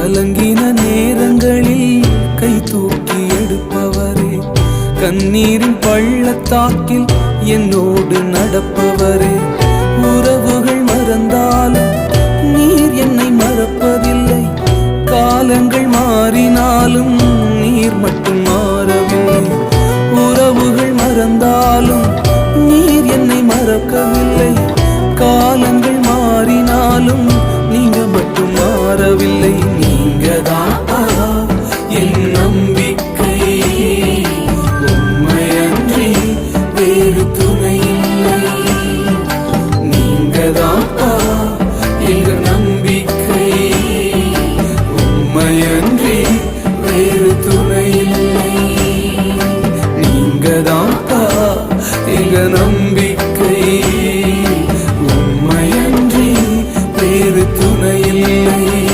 கலங்கின நேரங்களில் கை தூக்கி எடுப்பவரே, கண்ணீரின் பள்ளத்தாக்கில் என்னோடு நடப்பவரே, உறவுகள் மறந்தாலும் நீர் என்னை மறப்பதில்லை, காலங்கள் மாறினாலும் நீர் மட்டும் மாறவில்லை. உறவுகள் மறந்தாலும் நீர் என்னை மறக்கவில்லை, காலங்கள் மாறினாலும்